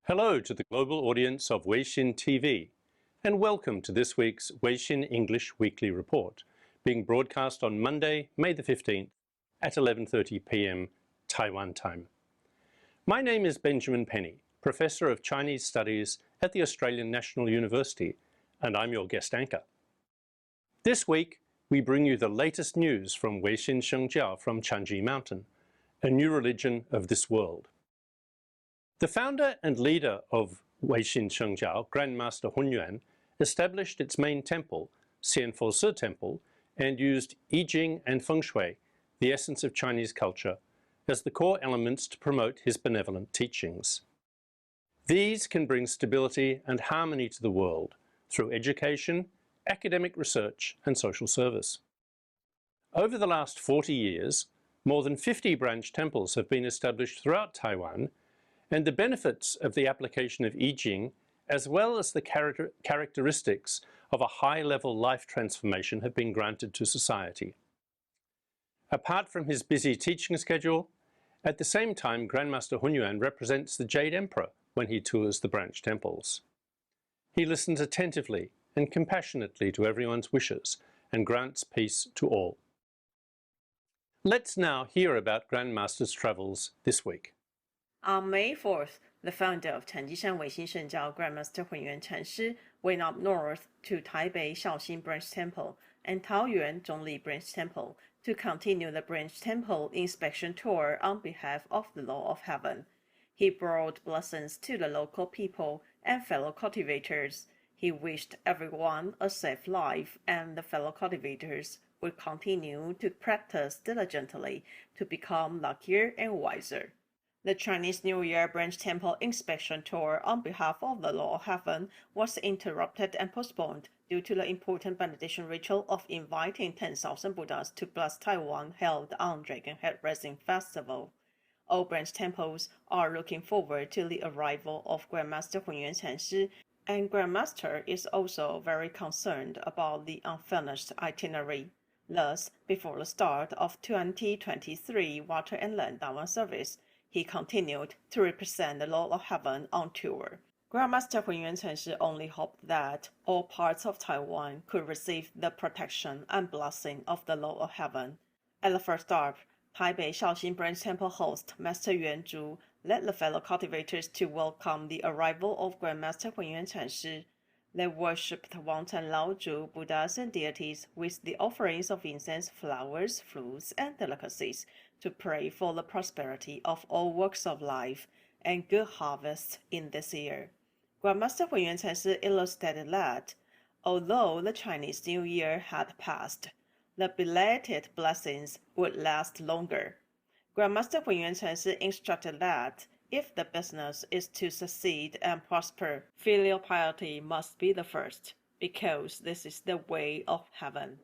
Hello to the global audience of Weixin TV, and welcome to this week's Weixin English Weekly Report, being broadcast on Monday, May the 15th at 11:30 p.m. Taiwan time. My name is Benjamin Penny, Professor of Chinese Studies at the Australian National University, and I'm your guest anchor. This week, we bring you the latest news from Weixin Shengjiao from Chanji Mountain, a new religion of this world. The founder and leader of Weixin Shengjiao, Grandmaster Hunyuan, established its main temple, Xianfo Temple, and used I Ching and Feng Shui, the essence of Chinese culture, as the core elements to promote his benevolent teachings. These can bring stability and harmony to the world through education, academic research, and social service. Over the last 40 years, more than 50 branch temples have been established throughout Taiwan, and the benefits of the application of I Ching, as well as the characteristics of a high-level life transformation, have been granted to society. Apart from his busy teaching schedule, at the same time Grandmaster Hunyuan represents the Jade Emperor when he tours the branch temples. He listens attentively and compassionately to everyone's wishes and grants peace to all. Let's now hear about Grandmaster's travels this week. On May 4th, the founder of Chanjishan Weixin Shengjiao, Grandmaster Hunyuan Chanshi, went up north to Taipei Shaoxin Branch Temple and Taoyuan Zhongli Branch Temple to continue the branch temple inspection tour on behalf of the Law of Heaven. He brought blessings to the local people and fellow cultivators. He wished everyone a safe life, and the fellow cultivators would continue to practice diligently to become luckier and wiser. The Chinese New Year branch temple inspection tour on behalf of the Law of Heaven was interrupted and postponed due to the important benediction ritual of inviting 10,000 Buddhas to bless Taiwan held on Dragon Head Rising Festival. All branch temples are looking forward to the arrival of Grandmaster Hunyuan Chanshi, and Grandmaster is also very concerned about the unfinished itinerary. Thus, before the start of 2023 Water and Land Dharma service, he continued to represent the Law of Heaven on tour. Grandmaster Hunyuan Chanshi only hoped that all parts of Taiwan could receive the protection and blessing of the Law of Heaven. At the first stop, Taipei Shaoxin Branch Temple host Master Yuan Zhu led the fellow cultivators to welcome the arrival of Grandmaster Hunyuan Chanshi. They worshipped Wantan Laozhu, Buddhas and deities with the offerings of incense, flowers, fruits, and delicacies to pray for the prosperity of all walks of life and good harvests in this year. Grandmaster Hunyuan Chanshi illustrated that, although the Chinese New Year had passed, the belated blessings would last longer. Grandmaster Hunyuan Chanshi instructed that if the business is to succeed and prosper, filial piety must be the first, because this is the way of heaven.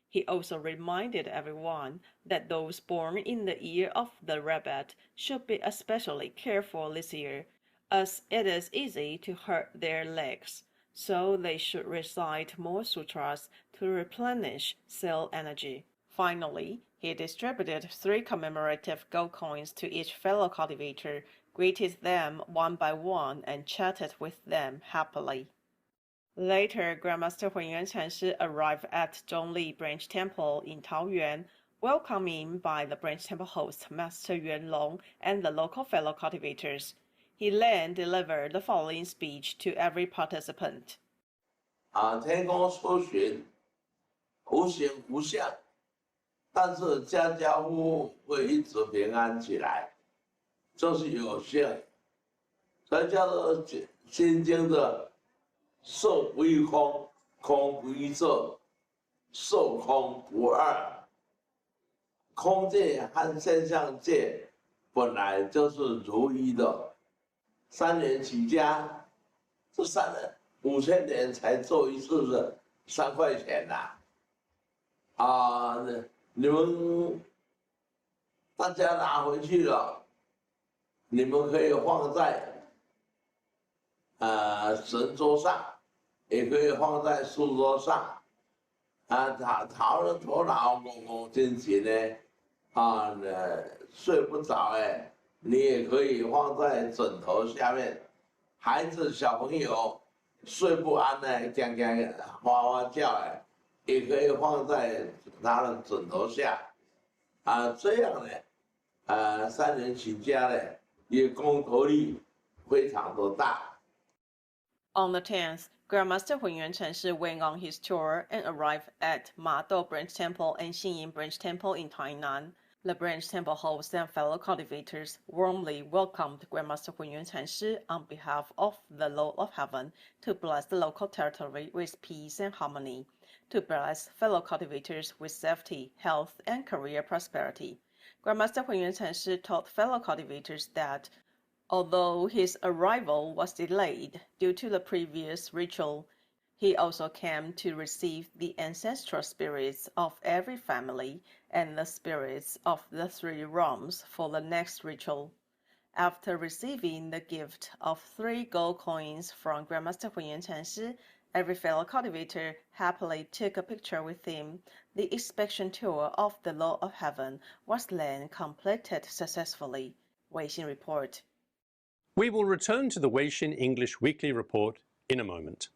He also reminded everyone that those born in the year of the rabbit should be especially careful this year, as it is easy to hurt their legs, so they should recite more sutras to replenish cell energy. Finally, he distributed 3 commemorative gold coins to each fellow cultivator, greeted them one by one, and chatted with them happily. Later, Grandmaster Hunyuan Chanshi arrived at Zhongli Branch Temple in Taoyuan, welcomed in by the branch temple host Master Yuan Long and the local fellow cultivators. He then delivered the following speech to every participant. 天公出巡，无形无相，但是家家户户会一直平安起来，就是有相，所以叫做心经的色不异空，空不异色，色空不二。空界和现象界本来就是如一的。3年起家，这5000年才做一次的3块钱呐！你们大家拿回去了，你们可以放在神桌上，也可以放在书桌上。头脑公公精神呢，睡不着你也可以放在枕头下面，孩子小朋友睡不安呢，讲哇哇叫哎，也可以放在他的枕头下，这样呢，三人起家呢，也公头力非常的大。On the 10th, Grandmaster Hunyuan Chenshi went on his tour and arrived at Mado Branch Temple and Xinyin Branch Temple in Tainan. The branch temple hosts and fellow cultivators warmly welcomed Grandmaster Hunyuan Chenshi on behalf of the Lord of Heaven to bless the local territory with peace and harmony, to bless fellow cultivators with safety, health, and career prosperity. Grandmaster Hunyuan Chenshi told fellow cultivators that although his arrival was delayed due to the previous ritual, he also came to receive the ancestral spirits of every family and the spirits of the three realms for the next ritual. After receiving the gift of 3 gold coins from Grandmaster Hunyuan Chenshi, every fellow cultivator happily took a picture with him. The inspection tour of the Lord of Heaven was then completed successfully. Weixin Report. We will return to the Weixin English Weekly Report in a moment.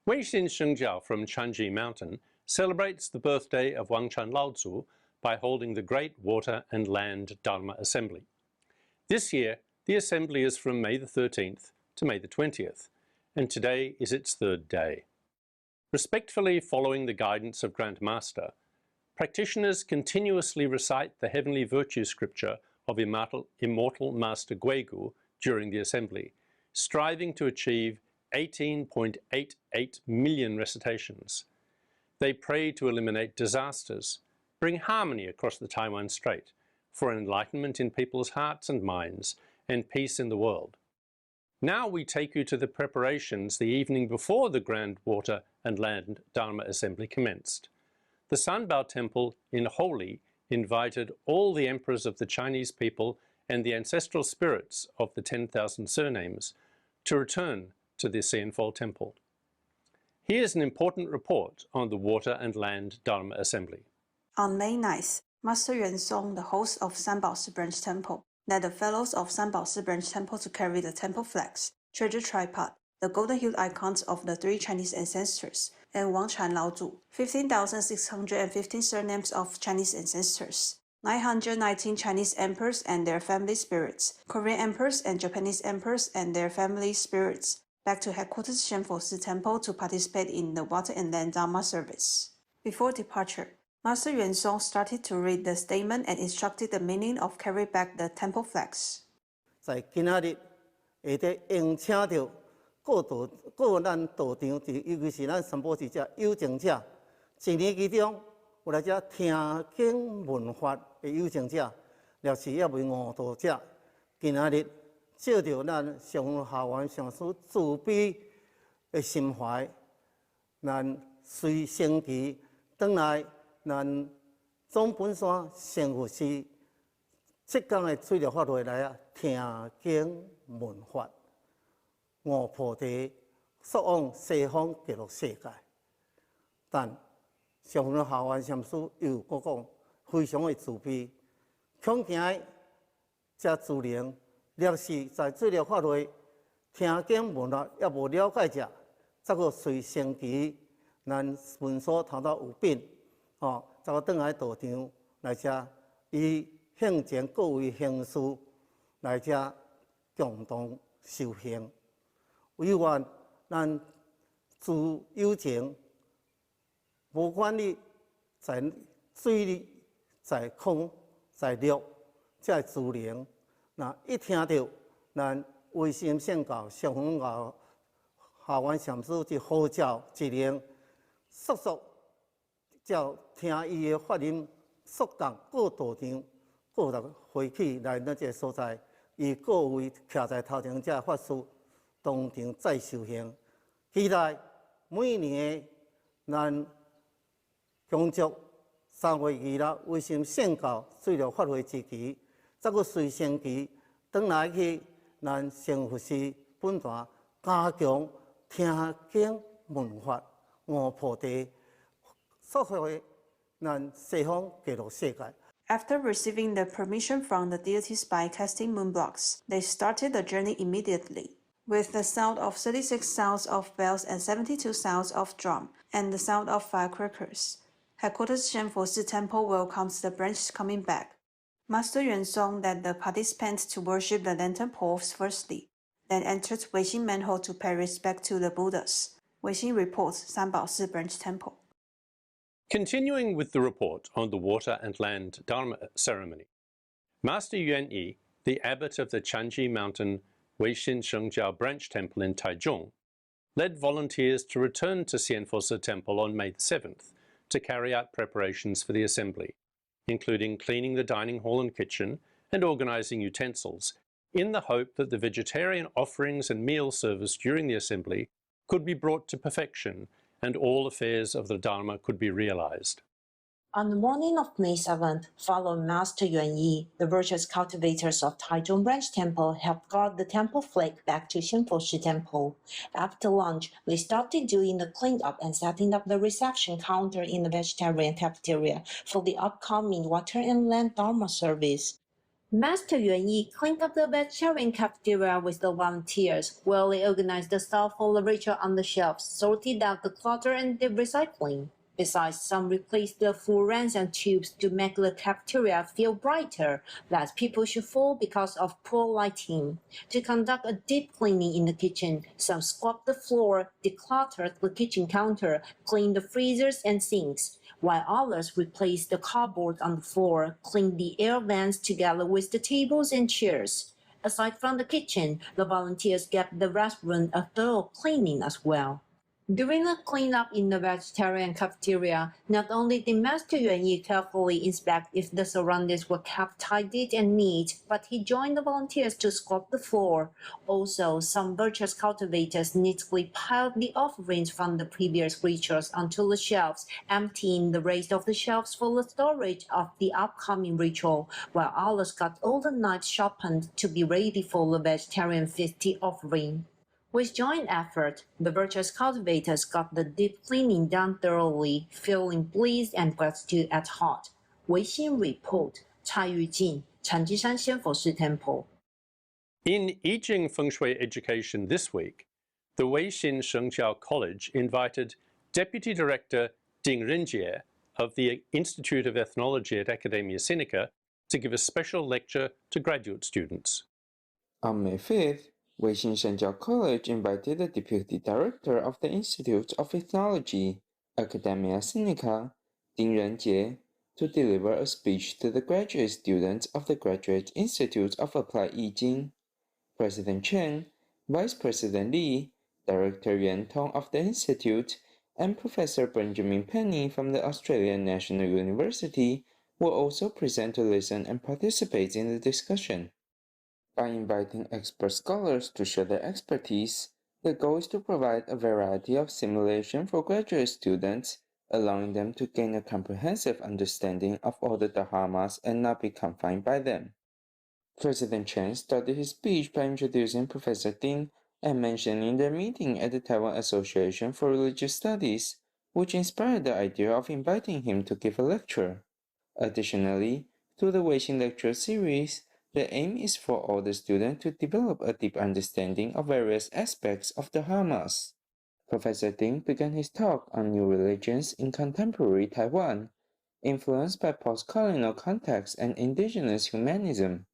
Weixin Shengjiao from Chanji Mountain celebrates the birthday of Wangshan Laozu by holding the Great Water and Land Dharma Assembly. This year, the assembly is from May the 13th to May the 20th, and today is its 3rd day. Respectfully following the guidance of Grand Master, practitioners continuously recite the heavenly virtue scripture of immortal Master Guigu during the assembly, striving to achieve 18.88 million recitations. They pray to eliminate disasters, bring harmony across the Taiwan Strait, for enlightenment in people's hearts and minds, and peace in the world. Now we take you to the preparations the evening before the Grand Water and Land Dharma Assembly commenced. The Sanbao Temple in Holi invited all the emperors of the Chinese people and the ancestral spirits of the 10,000 surnames to return to the Xianfo Temple. Here's an important report on the Water and Land Dharma Assembly. On May 9th, Master Yuan Song, the host of Sanbaoshi Branch Temple, led the fellows of Sanbaoshi Branch Temple to carry the temple flags, treasure tripod, the golden-hued icons of the 3 Chinese ancestors, and Wangshan Laozu, 15,615 surnames of Chinese ancestors, 919 Chinese emperors and their family spirits, Korean emperors and Japanese emperors and their family spirits, back to headquarters Xianfo Temple to participate in the Water and Land Dharma service. Before departure, Master Yuan Song started to read the statement and instructed the meaning of carry back the temple flags. 在今仔日，下底迎请到各咱道场，尤其是咱三宝寺这有情者，一年其中有来这听经闻法的有情者，若是也未悟道者，今仔日照着咱上下元上师慈悲的心怀，咱随升旗转来。 咱总本山成佛寺即天的水流法会来听经闻法，悟菩提，速往西方极乐世界。但上元下元禅师又搁讲，非常的慈悲，恐惊这自灵，若是在水流法会听经闻法也无了解者，则个随升旗，咱文所头头有变。 再转来道场来遮，以向前各位行事来遮共同修行。唯愿咱自有情，无管你在水里、在空、在陆，这自灵，那一听到咱唯心圣教上峰教下元禅师一呼叫一令，速速。 照听伊的法音，速降各道场，各来回去来咱这个所在，以各位徛在头前这法师当场再修行。期待每年咱恭祝3月26唯心圣教水流法会之期，再个随升旗转来去咱成佛寺本坛加强听经闻法，换菩提，说回咱西方极乐世界。 After receiving the permission from the deities by casting moon blocks, they started the journey immediately. With the sound of 36 sounds of bells and 72 sounds of drum, and the sound of firecrackers, Headquarters Shenfo Temple welcomes the branches coming back. Master Yuan Song led the participants to worship the lantern poles firstly, then entered Weixin manhole to pay respect to the Buddhas. Weixin reports Sanbaoshi Branch Temple. Continuing with the report on the water and land Dharma ceremony, Master Yuan Yi, the abbot of the Chanji Mountain Weixin Shengjiao branch temple in Taichung, led volunteers to return to Xianfosa Temple on May the 7th to carry out preparations for the assembly, including cleaning the dining hall and kitchen and organizing utensils, in the hope that the vegetarian offerings and meal service during the assembly could be brought to perfection and all affairs of the Dharma could be realized. On the morning of May 7th, following Master Yuan Yi, the virtuous cultivators of Taichung Branch Temple helped guard the temple flag back to Shenfoshi Temple. After lunch, they started doing the cleanup and setting up the reception counter in the vegetarian cafeteria for the upcoming water and land Dharma service. Master Yuan Yi cleaned up the vegetarian cafeteria with the volunteers, while they organized the stuff for the ritual on the shelves, sorted out the clutter and did recycling. Besides, some replaced the full ranks and tubes to make the cafeteria feel brighter, lest people should fall because of poor lighting. To conduct a deep cleaning in the kitchen, some scrubbed the floor, decluttered the kitchen counter, cleaned the freezers and sinks, while others replaced the cardboard on the floor, cleaned the air vents together with the tables and chairs. Aside from the kitchen, the volunteers gave the restaurant a thorough cleaning as well. During the cleanup in the vegetarian cafeteria, not only did Master Yuan Yi carefully inspect if the surroundings were kept tidy and neat, but he joined the volunteers to scrub the floor. Also, some virtuous cultivators neatly piled the offerings from the previous rituals onto the shelves, emptying the rest of the shelves for the storage of the upcoming ritual, while others got all the knives sharpened to be ready for the vegetarian festive offering. With joint effort, the virtuous cultivators got the deep cleaning done thoroughly, feeling bliss and gratitude at heart. Weixin Report, Cai Yujin, Chanjishan Xianfoshi Temple. In Yijing Feng Shui education this week, the Weixin Shengjiao College invited Deputy Director Ding Renjie of the Institute of Ethnology at Academia Sinica to give a special lecture to graduate students. On May 5th, Weixin Shengjiao College invited the Deputy Director of the Institute of Ethnology, Academia Sinica, Ding Renjie, to deliver a speech to the graduate students of the Graduate Institute of Applied Yijing. President Chen, Vice President Li, Director Yuan Tong of the Institute, and Professor Benjamin Penny from the Australian National University will also present to listen and participate in the discussion. By inviting expert scholars to share their expertise, the goal is to provide a variety of simulation for graduate students, allowing them to gain a comprehensive understanding of all the dharmas and not be confined by them. President Chen started his speech by introducing Professor Ding and mentioning their meeting at the Taiwan Association for Religious Studies, which inspired the idea of inviting him to give a lecture. Additionally, through the Weixin Lecture series, the aim is for all the students to develop a deep understanding of various aspects of the dharmas. Professor Ding began his talk on new religions in contemporary Taiwan, influenced by post-colonial context and indigenous humanism.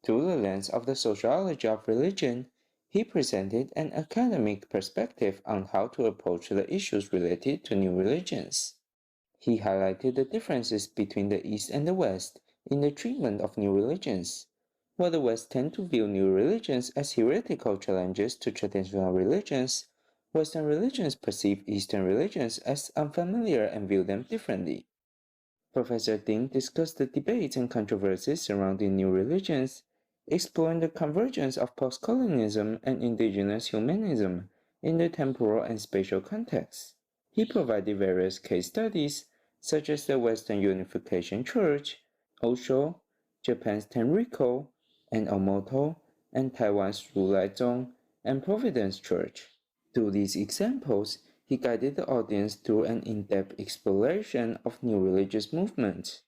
Through the lens of the sociology of religion, he presented an academic perspective on how to approach the issues related to new religions. He highlighted the differences between the East and the West in the treatment of new religions. While the West tend to view new religions as heretical challenges to traditional religions, Western religions perceive Eastern religions as unfamiliar and view them differently. Professor Ding discussed the debates and controversies surrounding new religions, exploring the convergence of post-colonialism and indigenous humanism in the temporal and spatial context. He provided various case studies, such as the Western Unification Church, Osho, Japan's Tenriko, and Omoto, and Taiwan's Rulai Zong and Providence Church. Through these examples, he guided the audience through an in-depth exploration of new religious movements.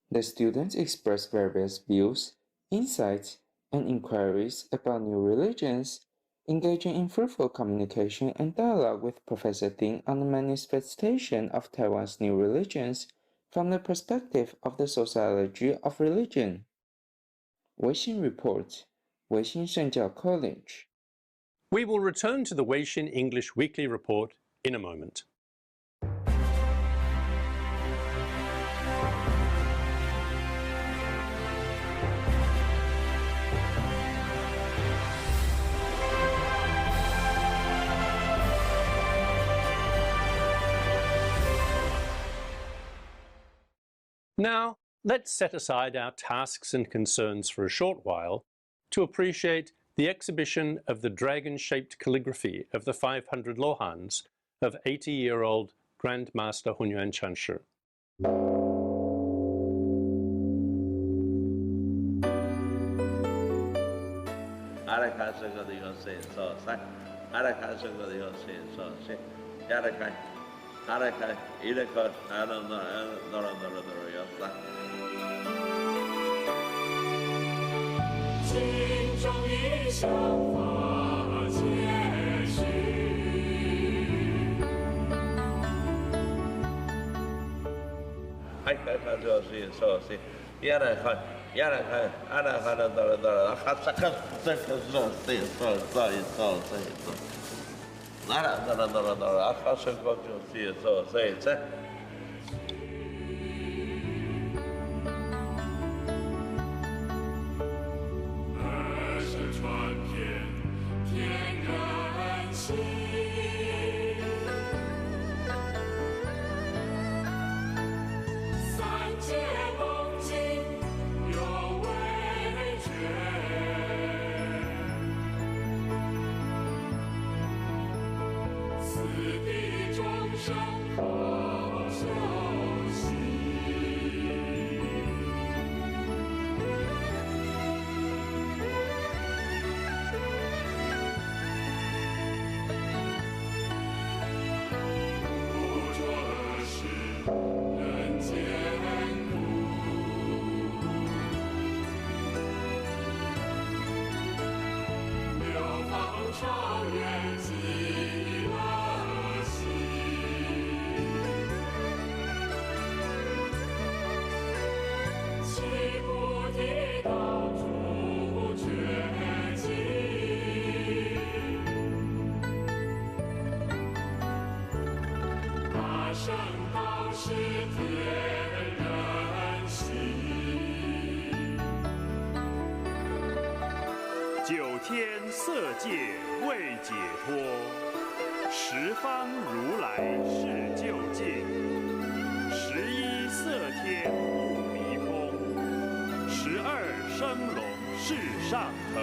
The students expressed various views, insights, and inquiries about new religions, engaging in fruitful communication and dialogue with Professor Ding on the manifestation of Taiwan's new religions from the perspective of the sociology of religion. Weixin reports, Weixin Shengjiao College. We will return to the Weixin English Weekly Report in a moment. Now, let's set aside our tasks and concerns for a short while to appreciate the exhibition of the dragon-shaped calligraphy of the 500 lohans of 80-year-old Grandmaster Hunyuan Chanshi. 心中一想法皆虚。はい、そうし、そうし。やらか、やらか、あらはらだらだら、はさか、そうし、そうし、そうし、そうし、そうし。あらだらだらだら、はさか、そうし、そうし。九天色界未解脱，十方如来是究竟。11色天不迷空，12生龙世上腾。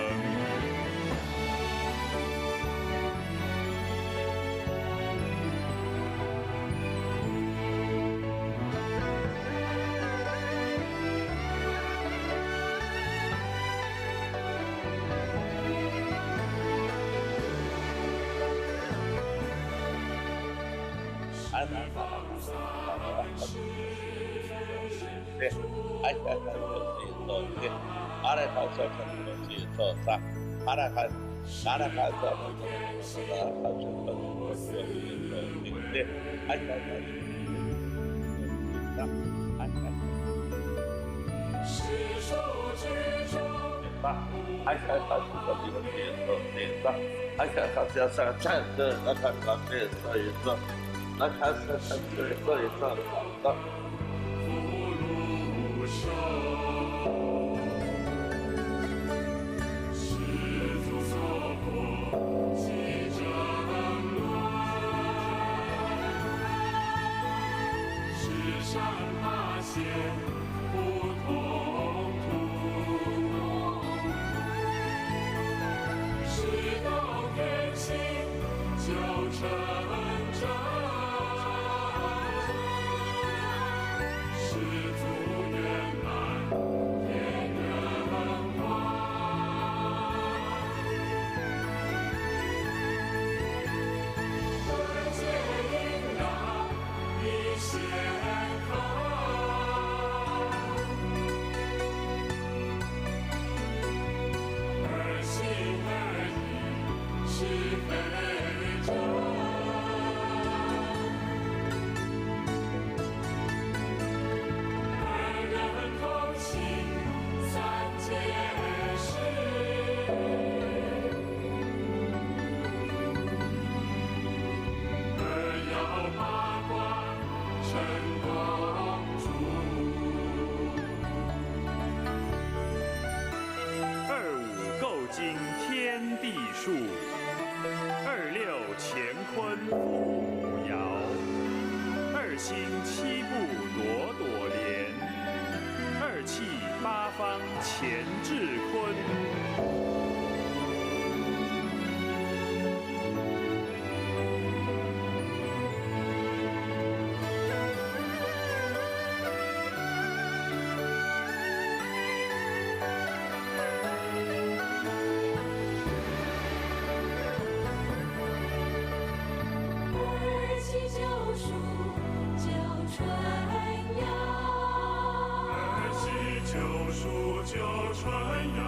数九春阳，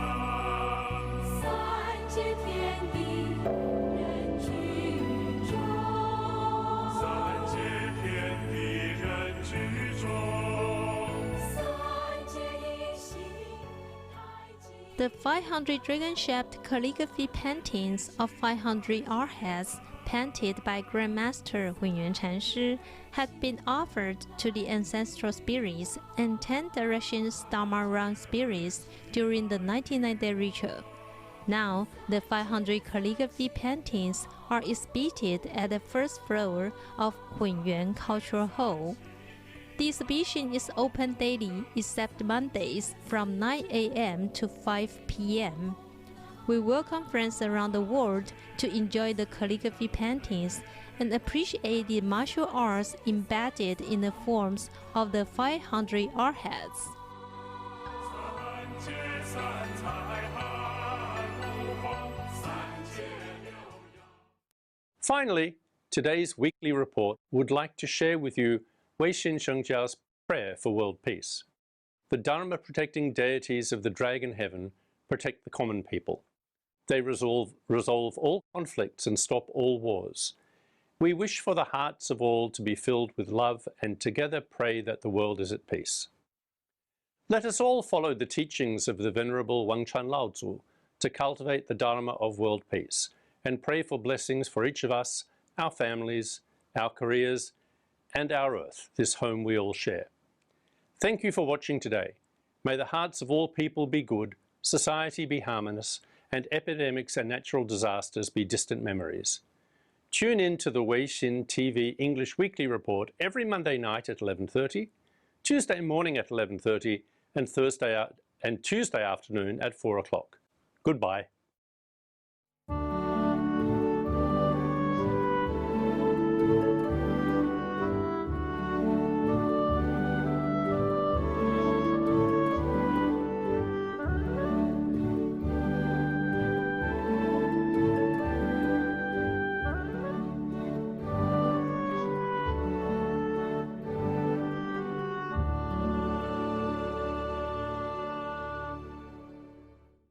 三界天地人居中，三界天地人居中，三界一心太极。 The 500 dragon-shaped calligraphy paintings of 500 arhats painted by Grandmaster Hunyuan Chanshi had been offered to the ancestral spirits and 10 directions Dharma run spirits during the 99-day ritual. Now, the 500 calligraphy paintings are exhibited at the first floor of Hunyuan Cultural Hall. The exhibition is open daily except Mondays from 9 a.m. to 5 p.m. We welcome friends around the world to enjoy the calligraphy paintings and appreciate the martial arts embedded in the forms of the 500 arhats. Finally, today's weekly report would like to share with you Weixin Shengjiao's prayer for world peace. The Dharma protecting deities of the dragon heaven protect the common people. They resolve all conflicts and stop all wars. We wish for the hearts of all to be filled with love and together pray that the world is at peace. Let us all follow the teachings of the Venerable Wangchuan Laozu to cultivate the Dharma of world peace and pray for blessings for each of us, our families, our careers, and our earth, this home we all share. Thank you for watching today. May the hearts of all people be good, society be harmonious, and epidemics and natural disasters be distant memories. Tune in to the Weixin TV English Weekly Report every Monday night at 11:30, Tuesday morning at 11:30, and Tuesday afternoon at 4 o'clock. Goodbye.